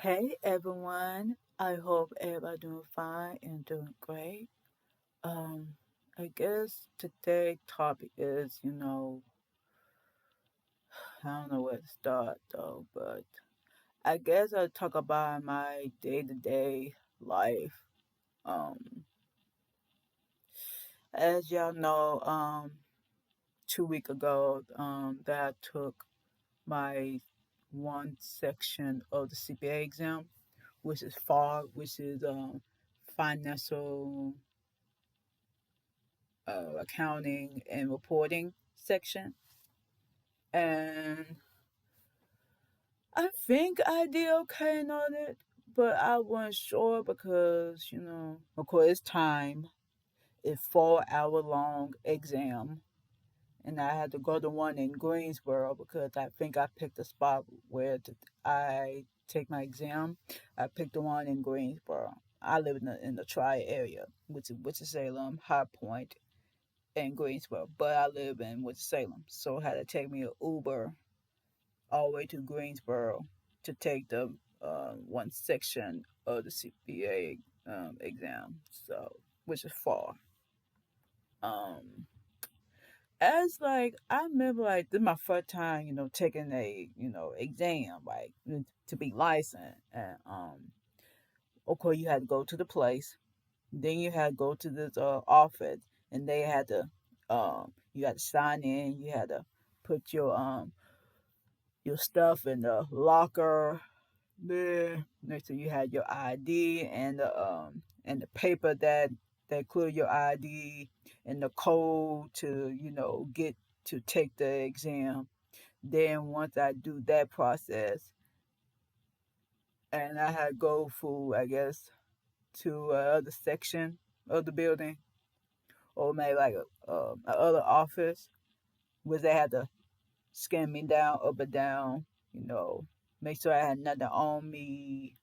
Hey everyone, I hope everybody doing fine and doing great. Um, I guess today's topic is, I don't know where to start though, but I guess I'll talk about my day-to-day life. Um, as y'all know, 2 weeks ago, that I took my one section of the CPA exam, which is FAR, which is financial accounting and reporting section. And I think I did okay on it, but I wasn't sure because, of course, it's time. It's 4 hour long exam. And I had to go to one in Greensboro because I think I picked a spot where I take my exam. I picked the one in Greensboro. I live in the tri area, which is Salem, High Point, in Greensboro, but I live in Salem, so I had to take me an Uber all the way to Greensboro to take the one section of the CPA exam, so which is far. Um, as like I remember, like this is my first time, taking a exam, like to be licensed, and of course you had to go to the place. Then you had to go to this office, and they had to you had to sign in. You had to put your stuff in the locker there. Next to you had your ID and the paper that included your ID and the code to get to take the exam. Then once I do that process, and I had to go through, I guess, to other section of the building, or maybe like a other office where they had to scan me down, up and down, you know, make sure I had nothing on me,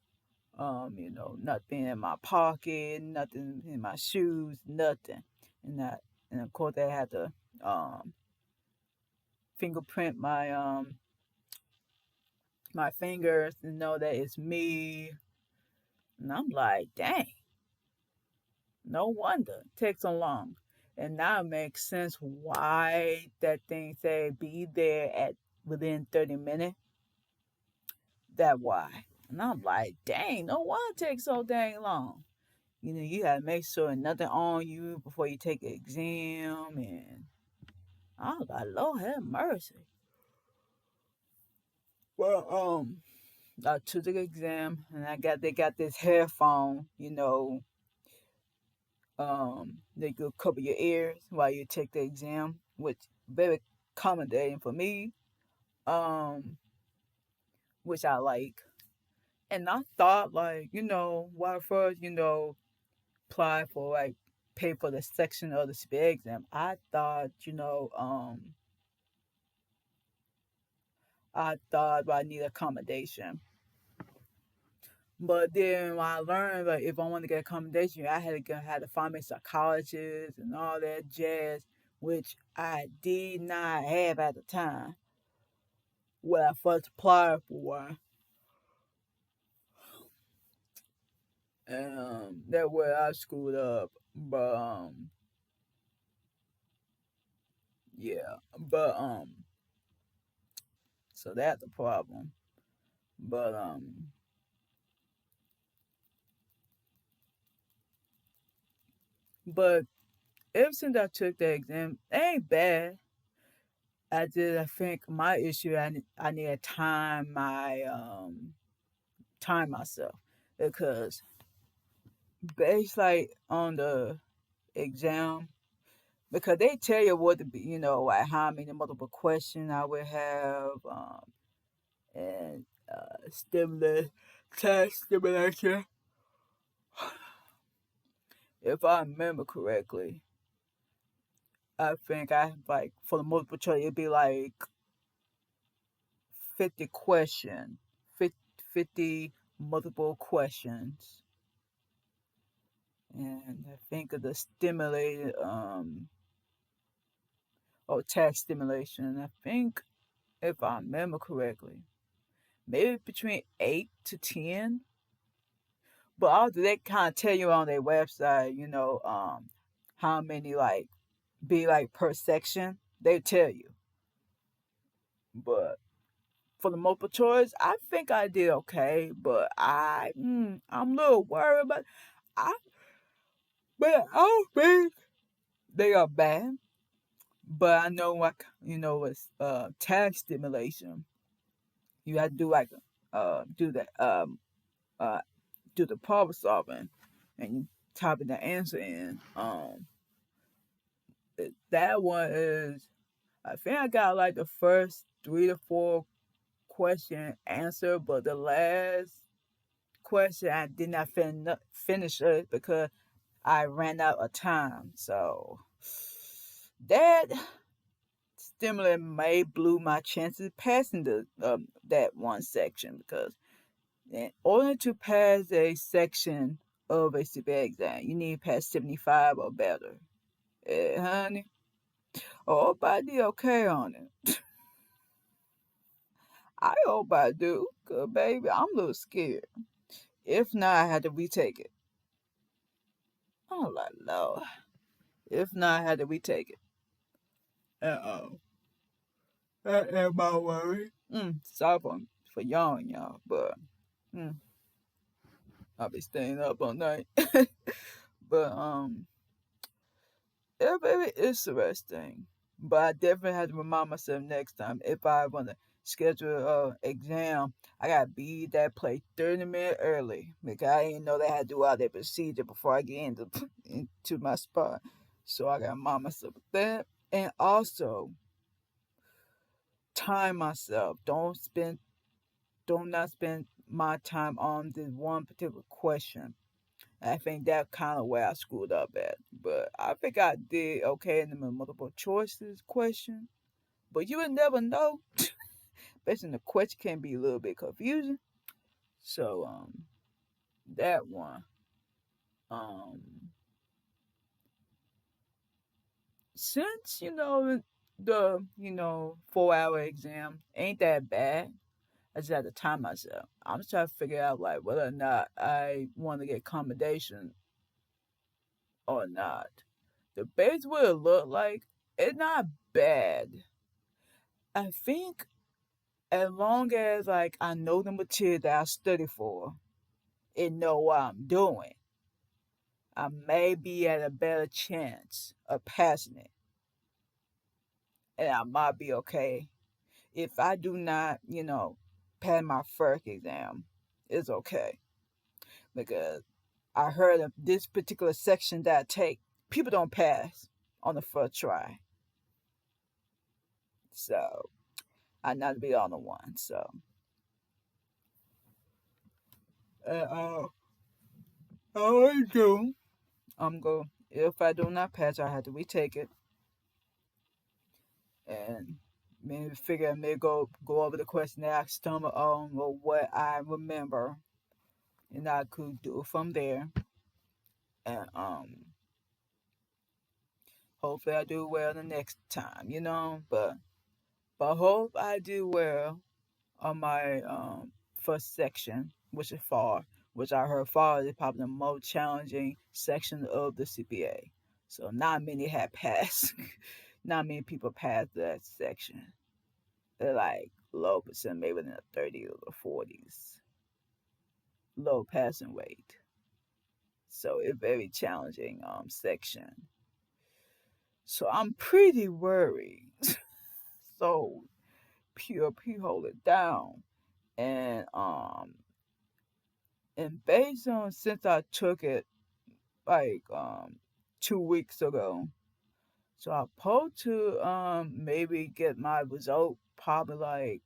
nothing in my pocket, nothing in my shoes, nothing. And that, and of course they had to um, fingerprint my fingers to know that it's me. And I'm like, dang, no wonder it takes so long. And now it makes sense why that thing say be there at within 30 minutes. That why. And I'm like, dang, no wonder it takes so dang long. You gotta make sure nothing on you before you take the exam, and I was like, Lord have mercy. Well, I took the exam and they got this headphone, they could cover your ears while you take the exam, which very accommodating for me, um, which I like. And I thought like, when I first, apply for like pay for the section of the sped exam, I thought I need accommodation. But then when I learned like if I want to get accommodation, had to find me a psychologist and all that jazz, which I did not have at the time when I first applied for one. And that way I screwed up. But yeah. But so that's the problem. But but ever since I took the exam, it ain't bad. I think my issue I need to time myself because based like on the exam, because they tell you what to be, like how many multiple questions I would have, and stimulus test stimulation, if I remember correctly. I think I like for the multiple choice it'd be like 50 question, 50 multiple questions. And I think of the stimulated or text stimulation. I think if I remember correctly, maybe between 8 to 10. But all they kind of tell you on their website, how many like be like per section. They tell you. But for the multiple choice, I think I did okay. But I'm a little worried about. I but I don't think they are bad. But I know like it's tag stimulation. You have to do like do the uh do the problem solving, and you typing the answer in. That one is, I think I got like the first 3 to 4 question answer, but the last question I did not finish it because I ran out of time. So that stimulant may blew my chances passing the that one section, because in order to pass a section of a CPA exam, you need to pass 75 or better. Honey, I hope I did okay on it. I hope I do, cause baby, I'm a little scared. If not, I had to retake it. Oh like Lord. If not, I had to retake it. Uh-oh. That ain't my worry. Sorry for y'all, but mm, I'll be staying up all night. But yeah, baby, it's interesting. But I definitely have to remind myself next time, if I want to schedule exam, I gotta be that place 30 minutes early, because I didn't know they had to do all that procedure before I get into my spot. So I gotta remind myself of that, and also time myself. Do not spend my time on this one particular question. I think that kind of where I screwed up at. But I think I did okay in the multiple choices question. But you would never know. Basically, the question can be a little bit confusing. So that one. Um since the 4 hour exam ain't that bad, I just had to time myself. I'm just trying to figure out like whether or not I want to get accommodation or not. The base what it look like, it's not bad. I think as long as like I know the material that I study for and know what I'm doing, I may be at a better chance of passing it. And I might be okay. If I do not, pass my first exam, it's okay. Because I heard of this particular section that I take, people don't pass on the first try. So I not be on the one. So I always do. I'm go. If I do not pass, I have to retake it, and maybe figure maybe go over the question that I stumbled on or what I remember, and I could do from there. And hopefully I do well the next time, but hope I do well on my first section, which is FAR, which I heard FAR is probably the most challenging section of the CPA. So not many had passed. Not many people passed that section. They're like low percent, maybe in the 30s or 40s, low passing rate. So it's very challenging section. So I'm pretty worried. So P hold it down. And based on since I took it like 2 weeks ago, so I supposed to maybe get my result probably like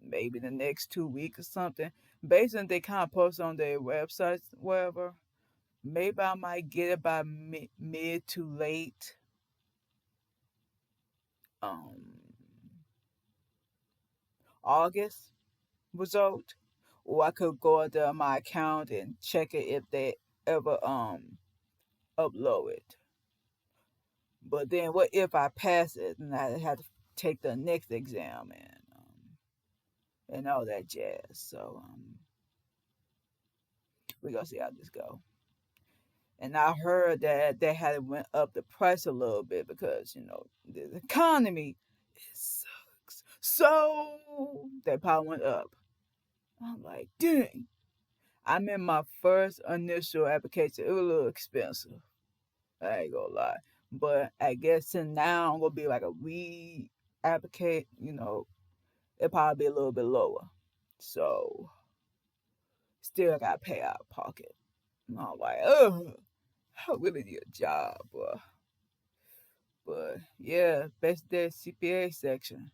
maybe the next 2 weeks or something. Based on they kind of post on their websites, whatever. Maybe I might get it by mid to late um August result, or I could go to my account and check it if they ever upload it. But then what if I pass it and I had to take the next exam, and and all that jazz. So we gonna see how this go. And I heard that they had went up the price a little bit because the economy it sucks. So they probably went up. I'm like, dang. I'm in my first initial application. It was a little expensive. I ain't gonna lie. But I guess since now I'm gonna be like a re applicate, it probably be a little bit lower. So still gotta pay out of pocket. And I'm like, ugh, I really need a job, bro. But yeah, best day CPA section.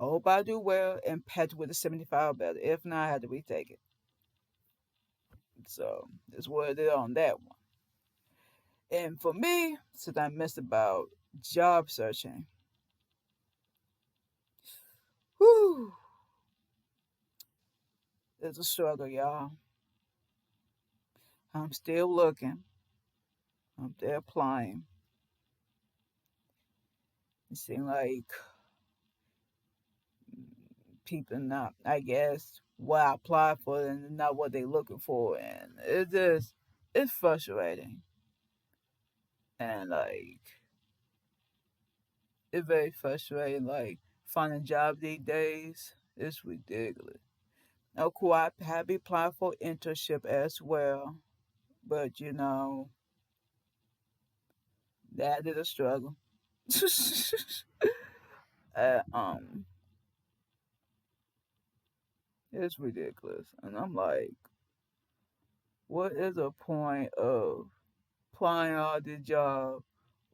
I hope I do well and patch with a 75 better. If not, I had to retake it. So that's what it is on that one. And for me, since I missed about job searching, whew, it's a struggle, y'all. I'm still looking. I'm still applying. It seems like people not, I guess, what I applied for and not what they looking for, and it's frustrating. And like it's very frustrating. Like finding a job these days, it's ridiculous. Of course, I have applied for internship as well, but that is a struggle. uh, um, it's ridiculous, and I'm like, what is the point of applying all the job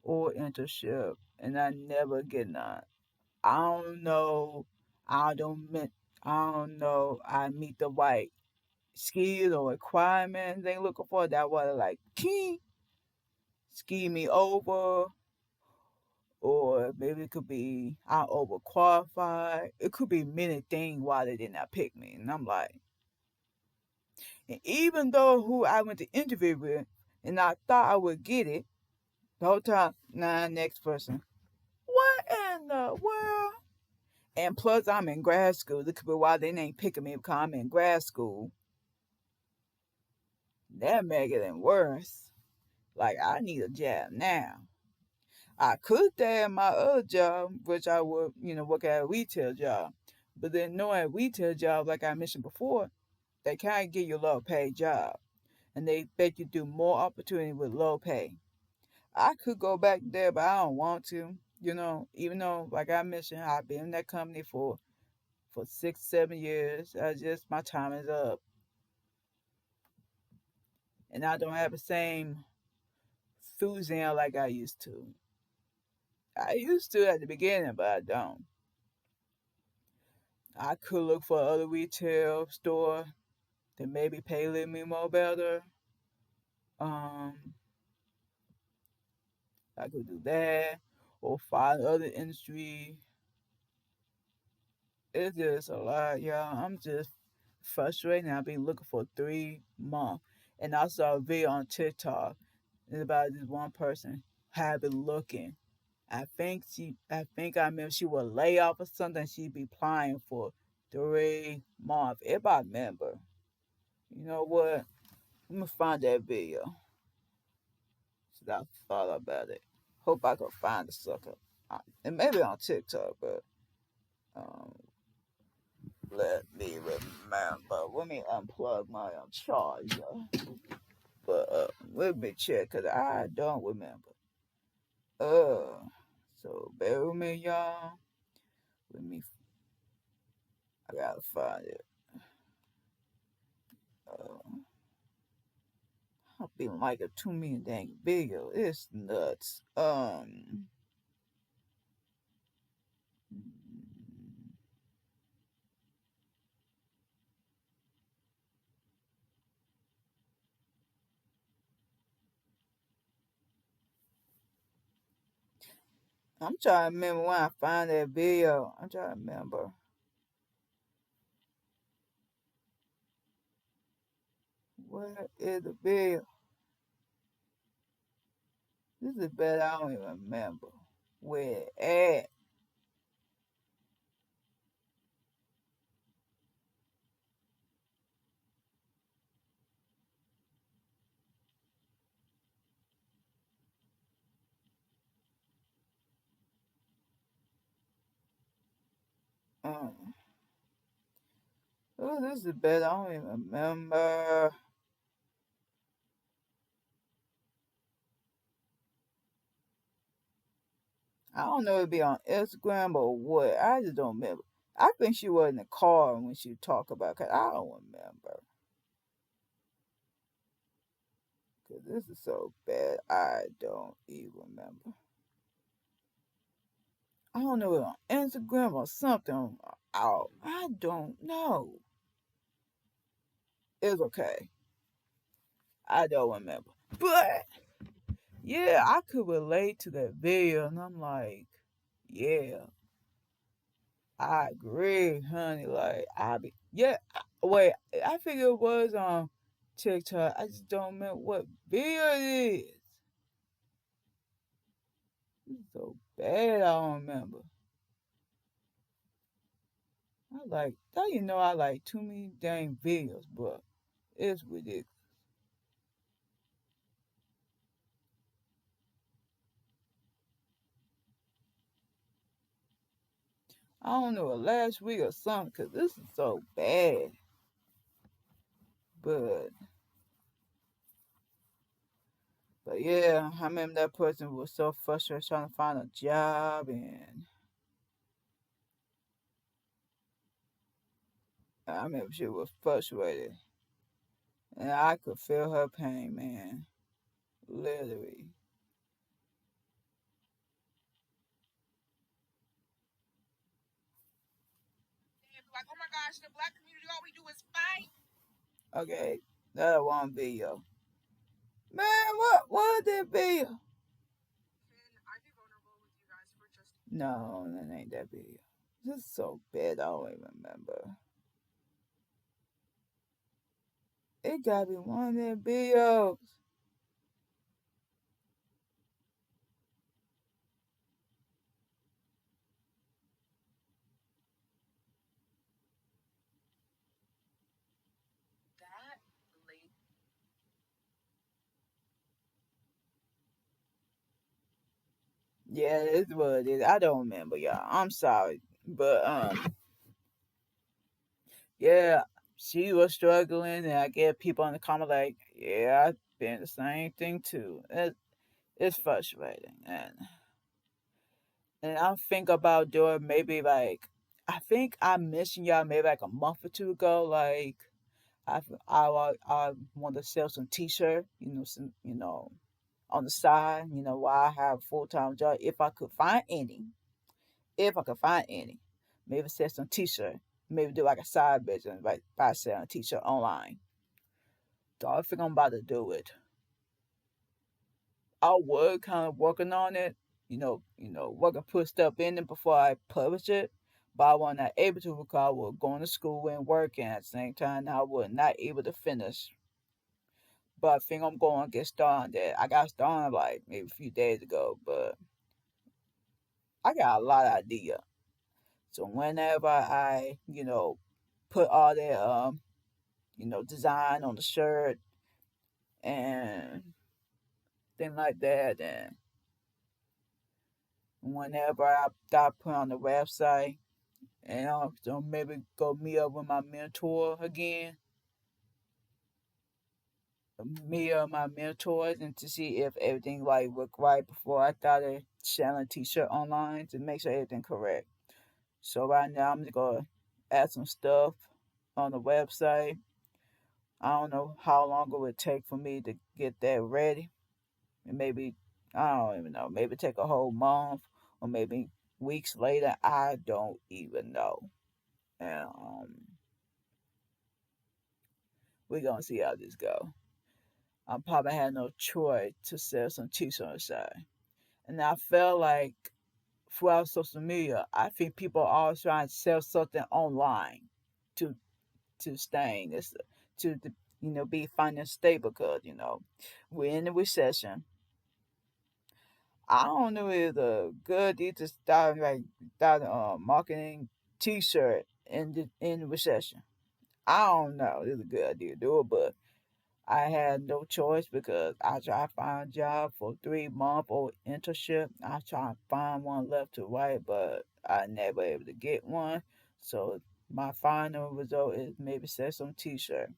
or internship and I never get none? I don't know. I don't meet. I don't know. I meet the right skills or requirements they looking for. That was like key ski me over, or maybe it could be I'm overqualified. It could be many things why they did not pick me, and I'm like, and even though who I went to interview with, and I thought I would get it the whole time. Nah, next person. What in the world? And plus, I'm in grad school. It could be why they ain't picking me because I'm in grad school. That make it even worse. Like, I need a job now. I could stay at my other job, which I would, work at a retail job. But then knowing a retail job, like I mentioned before, they kind of give you a low paid job. And they bet you do more opportunity with low pay. I could go back there, but I don't want to. Even though, like I mentioned, I've been in that company for 6, 7 years. I just my time is up, and I don't have the same enthusiasm like I used to. I used to at the beginning, but I don't. I could look for other retail store that maybe pay a little bit more better. Um, I could do that or find other industry. It's just a lot, y'all. I'm just frustrated. I've been looking for 3 months, and I saw a video on TikTok. It's about this one person have been looking. I remember she was lay off or something. She'd be applying for 3 months. If I remember, you know what? I'm gonna find that video. So I thought about it. Hope I can find the sucker. And maybe on TikTok, but um, let me remember. Let me unplug my charger. But let me check, cause I don't remember. So bear with me, y'all. Let me. I gotta find it. Uh, I've been like a 2 million dang video. It's nuts. I'm trying to remember when I find that video. I'm trying to remember. Where is the video? This is bad. I don't even remember where it at. Um, oh, this is bad. I don't even remember. I don't know if it be on Instagram or what. I just don't remember. I think she was in the car when she talked about. Cause I don't remember. Cause this is so bad. I don't even remember. I don't know it on Instagram or something. Oh, I don't know. It's okay. I don't remember. But yeah, I could relate to that video, and I'm like, yeah, I agree, honey. Like, yeah. Wait, I figure it was on TikTok. I just don't remember what video it is. It's so bad. I don't remember. I like, don't you know I like too many dang videos, but it's ridiculous. I don't know, last week or something, because this is so bad. But But yeah, I remember that person was so frustrated trying to find a job, and I remember she was frustrated, and I could feel her pain, man, literally. Okay, that one video, man. What that video? No, that ain't that video. This is so bad. I don't even remember. It gotta be one of their videos. Yeah, it's what it is. I don't remember, y'all. I'm sorry, but yeah, she was struggling, and I get people in the comment like, yeah, I've been the same thing too. It's frustrating, and I think about doing maybe like, I think I mentioned y'all maybe like a month or two ago, like I want to sell some t-shirt, some on the side, while I have a full time job, if I could find any, maybe sell some t-shirt, maybe do like a side business, like by selling t-shirt online. So I think I'm about to do it. I was kind of working on it, working put stuff in it before I publish it. But I was not able to because I was going to school and working at the same time. I was not able to finish. But I think I'm going to get started on that. I got started like maybe a few days ago, but I got a lot of idea. So whenever I, put all that design on the shirt and things like that, and whenever I start putting on the website, and I'll so maybe go meet up with my mentor again, meet up with my mentors, and to see if everything like look right before I started selling t-shirt online to make sure everything correct. So right now I'm just gonna add some stuff on the website. I don't know how long it would take for me to get that ready, and maybe I don't even know. Maybe take a whole month, or maybe weeks later. I don't even know. And we're gonna see how this go. I probably had no choice to sell some t-shirts on the side. And I felt like throughout social media, I think people are always trying to sell something online to stay in this, to be financially stable because we're in a recession. I don't know if it's a good idea to start marketing t-shirt in the recession. I don't know. It's a good idea to do it, but I had no choice because I tried to find a job for 3 month or internship. I tried to find one left to right, but I never able to get one. So my final result is maybe sell some t-shirt.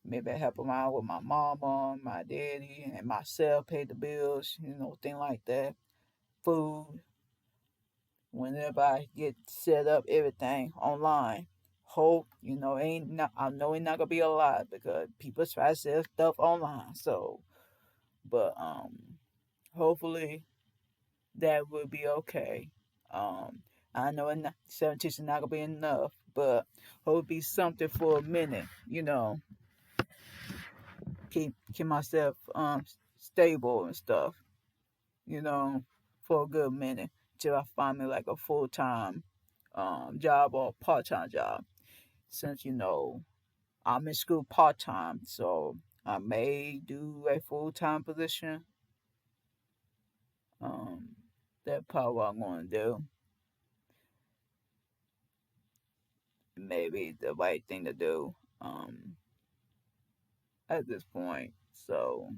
Maybe help them out with my mama, my daddy, and myself, pay the bills, thing like that. Food, whenever I get set up everything online. Hope, ain't not I know it's not gonna be a lot because people try to sell stuff online. So but hopefully that will be okay. Um I know 17 is not gonna be enough, but hope it be something for a minute, keep myself stable and stuff, you know, for a good minute till I find me like a full time job or part time job. Since I'm in school part time, so I may do a full time position. Um, that's probably what I'm going to do. Maybe the right thing to do at this point. So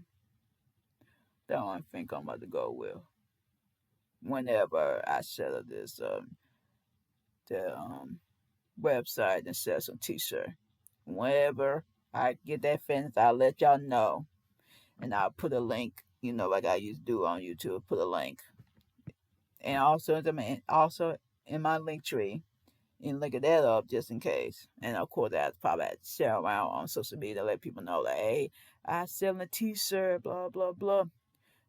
that's what I think I'm about to go with. Whenever I set up this the website and sell some t-shirt. Whenever I get that finished, I'll let y'all know, and I'll put a link. Like I used to do on YouTube, put a link, and also in my link tree, and link that up just in case. And of course, I probably had to share around on social media, let people know like, hey, I selling a t-shirt, blah blah blah.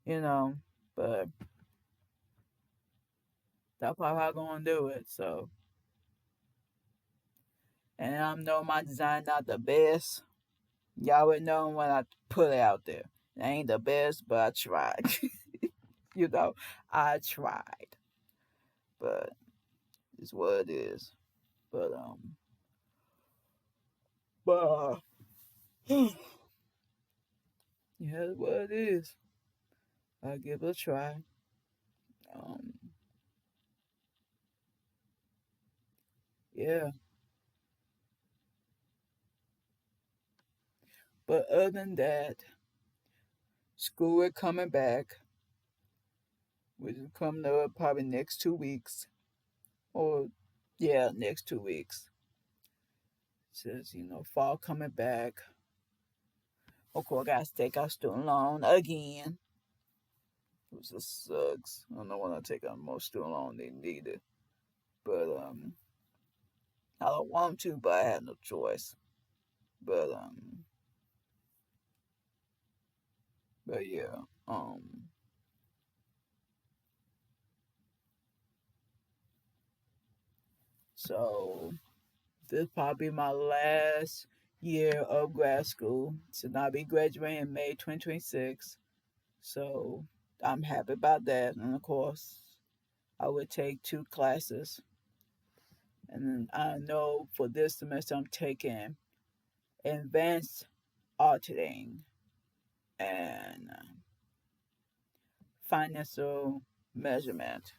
You know, but that's probably how I'm gonna do it. So, and I know my design not the best. Y'all would know when I put it out there. It ain't the best, but I tried. you know, I tried, but it's what it is. But but yeah, it's what it is. I give it a try. Um, yeah. But other than that, school is coming back, which is coming up probably next 2 weeks, or yeah, next 2 weeks. Says fall coming back. Of course, I got to take out student loan again, which just sucks. I don't know when I take out more student loan than needed, but I don't want to, but I have no choice. But but yeah, so this probably my last year of grad school. So now I'll be graduating in May 2026. So I'm happy about that, and of course, I would take 2 classes, and then I know for this semester I'm taking advanced auditing and financial measurement.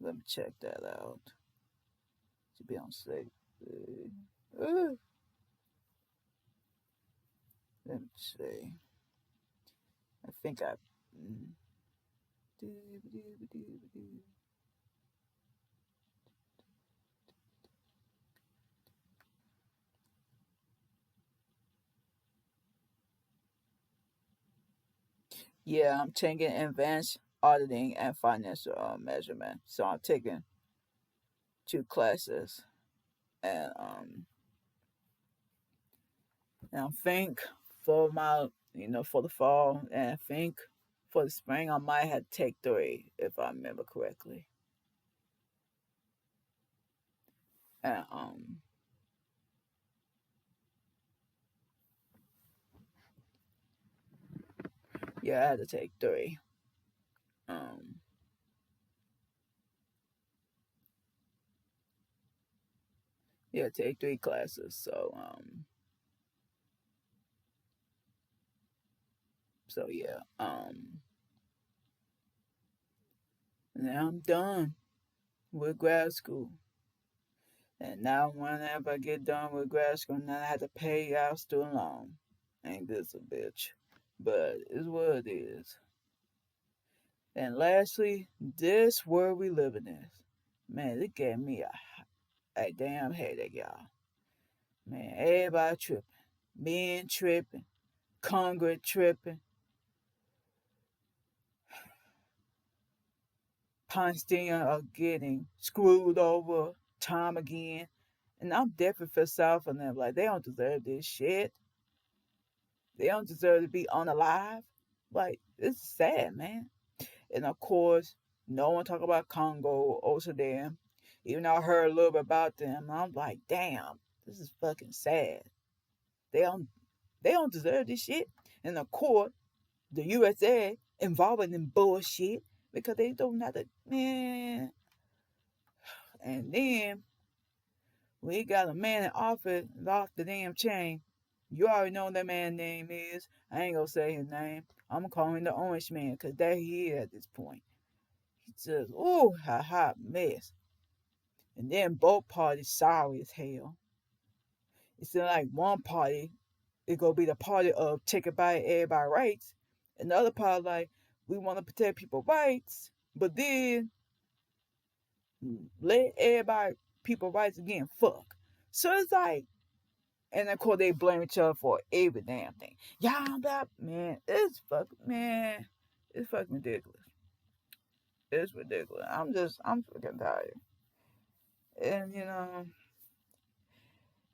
Let me check that out. To be on safe. Uh, let me see. I think I. mm, Yeah, I'm taking advanced auditing and financial measurement. So I'm taking 2 classes, and and I think for my for the fall, and I think for the spring I might have to take 3 if I remember correctly. And yeah, I had to take 3. Um, yeah, take 3 classes. So yeah, now I'm done with grad school. And now whenever I get done with grad school, now I have to pay out student loan. Ain't this a bitch? But it's what it is. And lastly, this world we living in. Man, it gave me a a damn headache, y'all. Man, everybody tripping. Men tripping. Congress tripping. Palestinians are getting screwed over time again. And I'm definitely for sorry for them. Like, they don't deserve this shit. They don't deserve to be unalive. Like, it's sad, man. And of course, no one talk about Congo or Sudan. Even though I heard a little bit about them, I'm like, damn, this is fucking sad. They don't they don't deserve this shit. And of course, the USA involved in bullshit because they don't know the man. And then we got a man in office lost the damn chain. You already know what that man's name is. I ain't gonna say his name. I'm gonna call him the Orange Man because there he is at this point. He just, ooh, a hot mess. And then both parties sorry as hell. It's like one party, it gonna be the party of taking by everybody's rights. And the other party like, we want to protect people's rights, but then let everybody people rights again. Fuck. So it's like, and of course they blame each other for every damn thing. Y'all, that man, it's fucking ridiculous. It's ridiculous. I'm fucking tired. And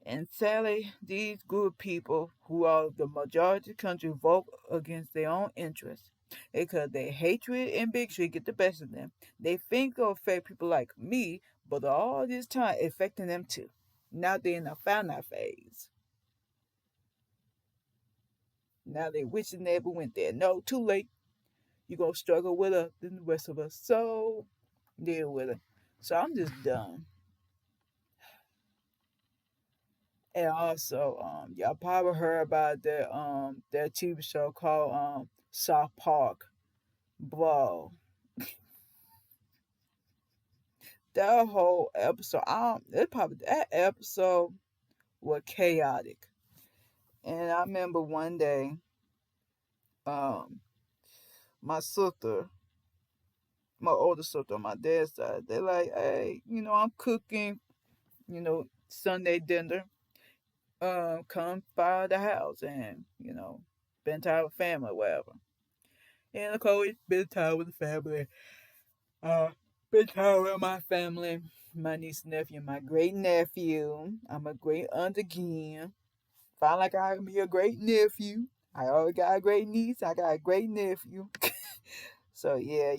and sadly, these good people who are the majority of the country vote against their own interests because their hatred and bigotry get the best of them. They think it'll affect people like me, but all this time affecting them too. Now they're in the found out phase. Now they wishing they never went there. No, too late. You're gonna struggle with us than the rest of us. So deal with it. So I'm just done. And also, y'all probably heard about their TV show called South Park. Bro, that whole episode, that episode was chaotic. And I remember one day, um, my sister, my older sister on my dad's side, they like, hey, I'm cooking, Sunday dinner. Come by the house and, spend time with family or whatever. And of course, spend time with the family. Uh, spend time with my family, my niece and nephew, my great nephew. I'm a great aunt again. Find like I can be a great nephew. I already got a great niece. I got a great nephew. So yeah.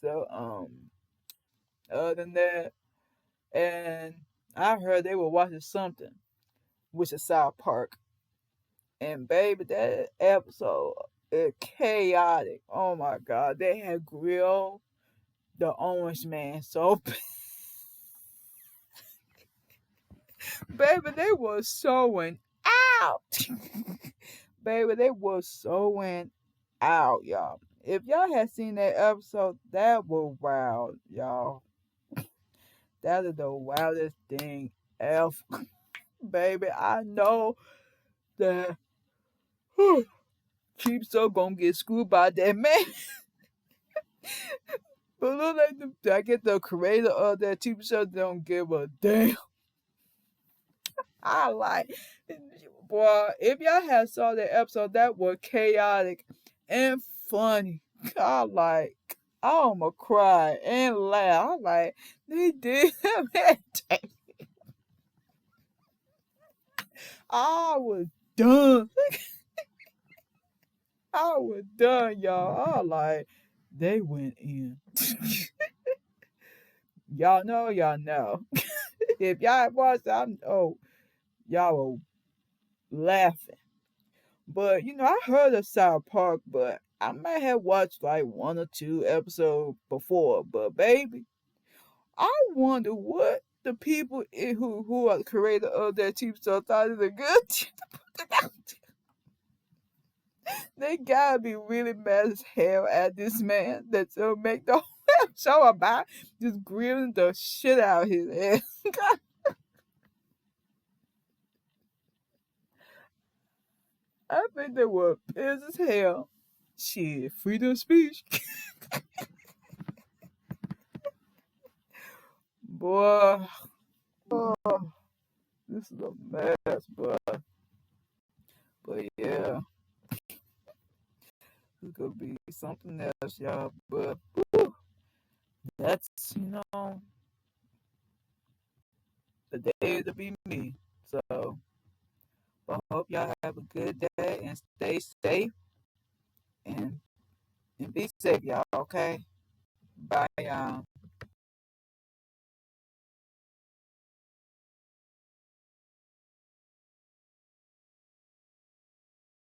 So other than that, and I heard they were watching something, which is South Park. And baby, that episode is chaotic. Oh my god, they had grilled the Orange Man so baby, they was sewing out. Baby, they was sewing out, y'all. If y'all had seen that episode, that was wild, y'all. That is the wildest thing ever. Baby, I know that Keep so gonna get screwed by that man. But look like I get the creator of that TV show don't give a damn. I like, boy, if y'all had saw that episode, that was chaotic and funny. I like, I almost cry and laugh. I like, they did that. I was done. I was done, y'all. I like, they went in. Y'all know. If y'all watched, I know y'all were laughing. But I heard of South Park, but I might have watched like one or two episodes before. But baby, I wonder what the people who are the creator of that TV show thought is a good. They gotta be really mad as hell at this man that will make the whole show about just grilling the shit out of his ass. I think they were pissed as hell. Shit, freedom of speech. Boy, oh, this is a mess, boy. But yeah, it could be something else, y'all. But whew, that's, the day to be me. So I hope y'all have a good day and stay safe and, and be safe, y'all, okay? Bye, y'all.